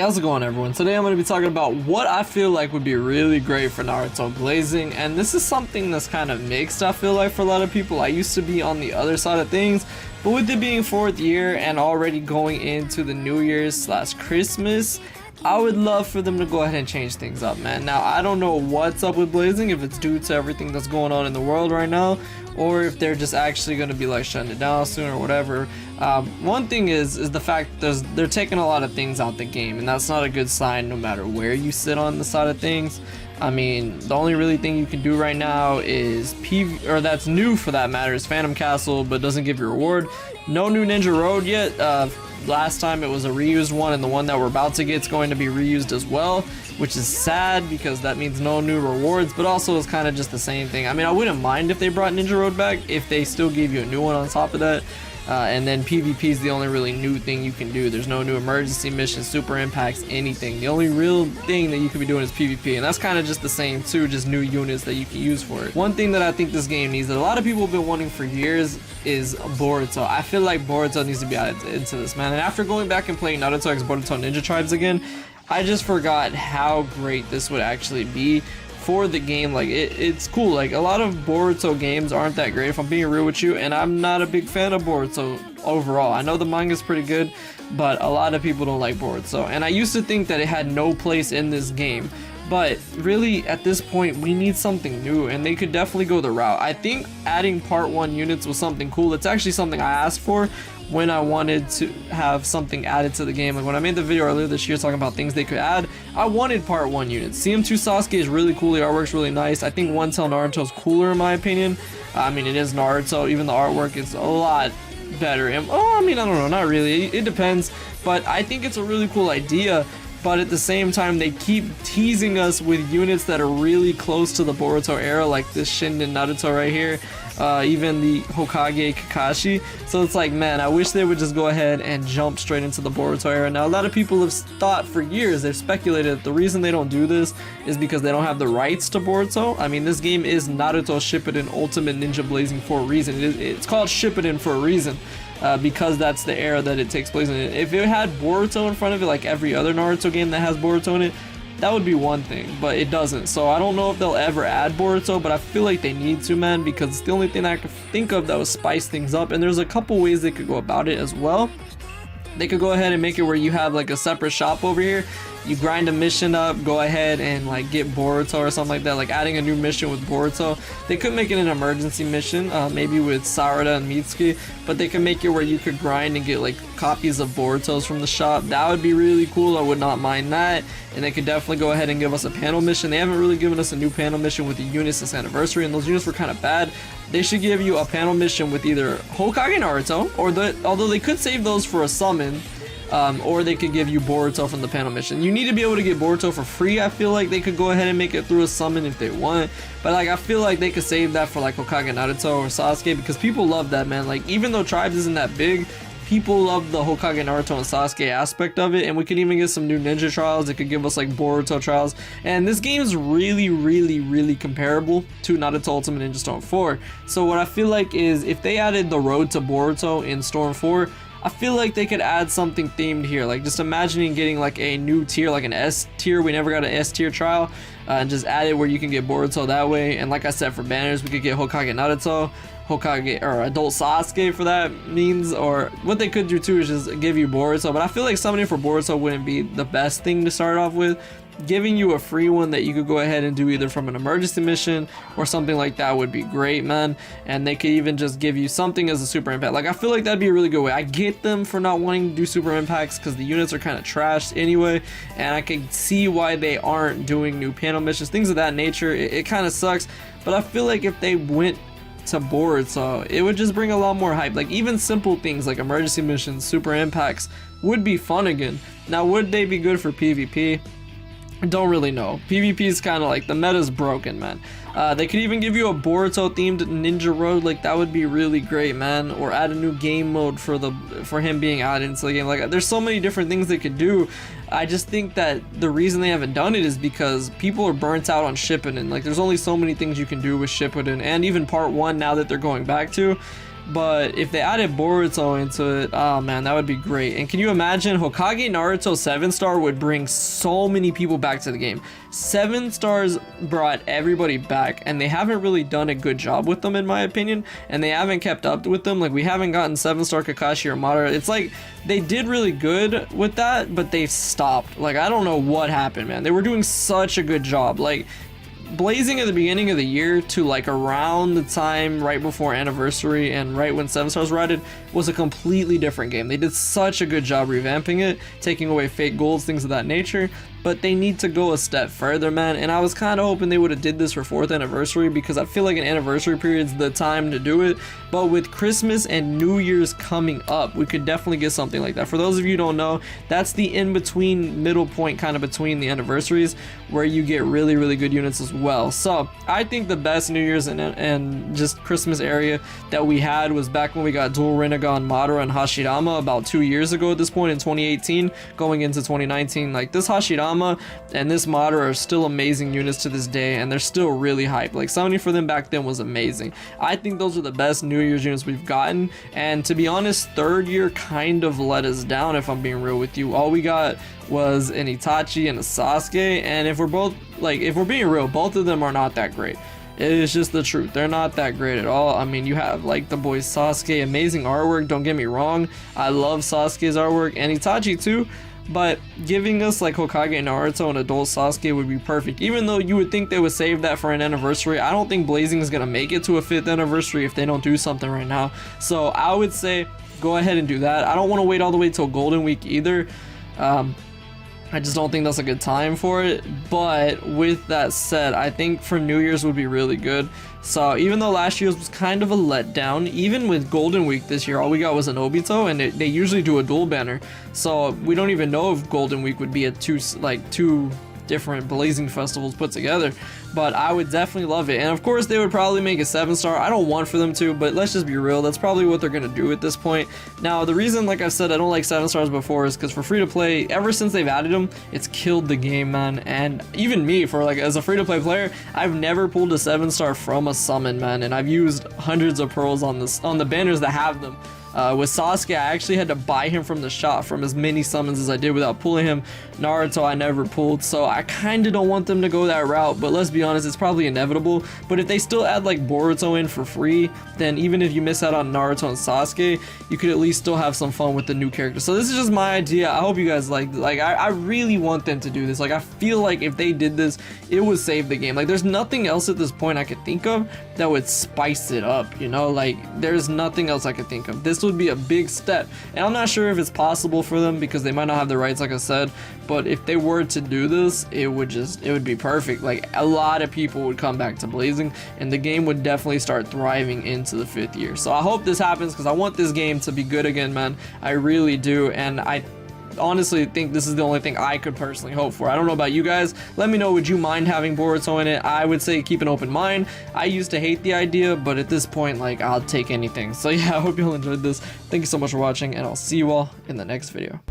How's it going, everyone? Today I'm going to be talking about what I feel like would be really great for Naruto Blazing, and this is something that's kind of mixed, I feel like, for a lot of people. I used to be on the other side of things, but with it being 4th year and already going into the New Year's / Christmas, I would love for them to go ahead and change things up, man. Now, I don't know what's up with Blazing, if it's due to everything that's going on in the world right now, or if they're just actually going to be like shutting it down soon or whatever. One thing is the fact they're taking a lot of things out the game, and that's not a good sign no matter where you sit on the side of things. I mean, the only really thing you can do right now is that's new for that matter, is Phantom Castle, but doesn't give you reward. No new Ninja Road yet. Last time it was a reused one, and the one that we're about to get is going to be reused as well, which is sad because that means no new rewards, but also it's kind of just the same thing. I mean, I wouldn't mind if they brought Ninja Road back if they still gave you a new one on top of that. And then PvP is the only really new thing you can do. There's no new emergency missions, super impacts, anything. The only real thing that you could be doing is PvP, and that's kind of just the same too, just new units that you can use for it. One thing that I think this game needs, that a lot of people have been wanting for years, is Boruto. I feel like Boruto needs to be added into this, man. And after going back and playing Naruto X Boruto Ninja Tribes again, I just forgot how great this would actually be for the game. Like, it's cool. Like, a lot of Boruto games aren't that great, if I'm being real with you, and I'm not a big fan of Boruto overall. I know the manga's pretty good, but a lot of people don't like Boruto, and I used to think that it had no place in this game. But really, at this point, we need something new, and they could definitely go the route. I think adding part 1 units was something cool. It's actually something I asked for when I wanted to have something added to the game. Like when I made the video earlier this year talking about things they could add, I wanted part 1 units. CM2 Sasuke is really cool, the artwork's really nice. I think One Tail Naruto is cooler in my opinion. I mean, it is Naruto, even the artwork is a lot better. And, I mean, I don't know, not really, it depends, but I think it's a really cool idea. But at the same time, they keep teasing us with units that are really close to the Boruto era, like this Shinden Naruto right here, even the Hokage Kakashi. So it's like, man, I wish they would just go ahead and jump straight into the Boruto era. Now, a lot of people have thought for years, they've speculated that the reason they don't do this is because they don't have the rights to Boruto. I mean, this game is Naruto Shippuden Ultimate Ninja Blazing for a reason. It's called Shippuden for a reason. Because that's the era that it takes place in. If it had Boruto in front of it, like every other Naruto game that has Boruto in it, that would be one thing, but it doesn't. So I don't know if they'll ever add Boruto, but I feel like they need to, man, because it's the only thing I can think of that would spice things up, and there's a couple ways they could go about it as well. They could go ahead and make it where you have like a separate shop over here. You grind a mission up, go ahead and like get Boruto or something like that, like adding a new mission with Boruto. They could make it an emergency mission, maybe with Sarada and Mitsuki, but they can make it where you could grind and get like copies of Borutos from the shop. That would be really cool. I would not mind that. And they could definitely go ahead and give us a panel mission. They haven't really given us a new panel mission with the units this anniversary, and those units were kind of bad. They should give you a panel mission with either Hokage Naruto, or although they could save those for a summon, or they could give you Boruto from the panel mission. You need to be able to get Boruto for free. I feel like they could go ahead and make it through a summon if they want, but like I feel like they could save that for like Hokage Naruto or Sasuke, because people love that, man. Like, even though Tribes isn't that big, people love the Hokage Naruto and Sasuke aspect of it, and we could even get some new ninja trials. It could give us like Boruto trials, and this game is really comparable to Naruto Ultimate Ninja Storm 4. So what I feel like is, if they added the road to Boruto in Storm 4, I feel like they could add something themed here. Like, just imagining getting like a new tier, like an S tier. We never got an S tier trial, and just add it where you can get Boruto that way. And like I said, for banners, we could get Hokage Naruto, Hokage, or Adult Sasuke for that means. Or what they could do too is just give you Boruto, but I feel like summoning for Boruto wouldn't be the best thing to start off with. Giving you a free one that you could go ahead and do either from an emergency mission or something like that would be great, man. And they could even just give you something as a super impact. Like, I feel like that'd be a really good way. I get them for not wanting to do super impacts because the units are kind of trashed anyway, and I can see why they aren't doing new panel missions, things of that nature. It kind of sucks, but I feel like if they went to Boruto, it would just bring a lot more hype. Like, even simple things like emergency missions, super impacts would be fun again. Now, would they be good for PvP? I don't really know. PvP is kind of like, the meta's broken, man. They could even give you a Boruto themed Ninja Road. Like, that would be really great, man. Or add a new game mode for him being added into the game. Like, there's so many different things they could do. I just think that the reason they haven't done it is because people are burnt out on Shippuden. Like, there's only so many things you can do with Shippuden, and even part 1 now that they're going back to. but if they added Boruto into it, oh man, that would be great. And can you imagine Hokage Naruto 7-star would bring so many people back to the game. 7 stars brought everybody back, and they haven't really done a good job with them in my opinion, and they haven't kept up with them. Like, we haven't gotten 7-star Kakashi or Madara. It's like they did really good with that, but they stopped. Like, I don't know what happened, man. They were doing such a good job. Like, Blazing at the beginning of the year to like around the time right before anniversary and right when 7 stars were added was a completely different game. They did such a good job revamping it, taking away fake golds, things of that nature, but they need to go a step further, man. And I was kind of hoping they would have did this for 4th anniversary, because I feel like an anniversary period is the time to do it. But with Christmas and New Year's coming up, we could definitely get something like that. For those of you who don't know, that's the in-between middle point kind of between the anniversaries where you get really, really good units as well. So I think the best New Year's and just Christmas area that we had was back when we got dual Rinnegan, Madara, and Hashirama about 2 years ago at this point in 2018, going into 2019. Like, this Hashirama and this Madara are still amazing units to this day, and they're still really hyped. Like, summoning for them back then was amazing. I think those are the best New Year's units we've gotten, and to be honest, 3rd year kind of let us down, if I'm being real with you. All we got was an Itachi and a Sasuke, and if we're being real, both of them are not that great. It is just the truth. They're not that great at all. I mean, you have like the boy Sasuke, amazing artwork, don't get me wrong. I love Sasuke's artwork, and Itachi too. But giving us like Hokage Naruto and adult Sasuke would be perfect. Even though you would think they would save that for an anniversary, I don't think Blazing is gonna make it to a 5th anniversary if they don't do something right now. So I would say go ahead and do that. I don't want to wait all the way till Golden Week either. I just don't think that's a good time for it. But with that said, I think for New Year's would be really good. So even though last year's was kind of a letdown, even with Golden Week this year, all we got was an Obito, and they usually do a dual banner. So we don't even know if Golden Week would be a two different Blazing festivals put together, but I would definitely love it. And of course they would probably make a 7-star. I don't want for them to, but let's just be real, that's probably what they're gonna do at this point. Now the reason, like I said, I don't like 7 stars before is because for free to play, ever since they've added them, it's killed the game, man. And even me, for like as a free to play player, I've never pulled a 7-star from a summon, man, and I've used hundreds of pearls on the banners that have them. With Sasuke, I actually had to buy him from the shop from as many summons as I did without pulling him. Naruto, I never pulled, so I kind of don't want them to go that route, but let's be honest, it's probably inevitable. But if they still add like Boruto in for free, then even if you miss out on Naruto and Sasuke, you could at least still have some fun with the new characters. So this is just my idea. I hope you guys like I really want them to do this. Like, I feel like if they did this, it would save the game. Like, there's nothing else at this point I could think of that would spice it up, you know? Like, there's nothing else I could think of. This would be a big step, and I'm not sure if it's possible for them because they might not have the rights, like I said, but if they were to do this, it would be perfect. Like, a lot of people would come back to Blazing, and the game would definitely start thriving into the 5th year. So I hope this happens, because I want this game to be good again, man. I really do, and I honestly think this is the only thing I could personally hope for. I don't know about you guys. Let me know, would you mind having Boruto in it? I would say keep an open mind. I used to hate the idea, but at this point, like, I'll take anything. So yeah, I hope you all enjoyed this. Thank you so much for watching, and I'll see you all in the next video.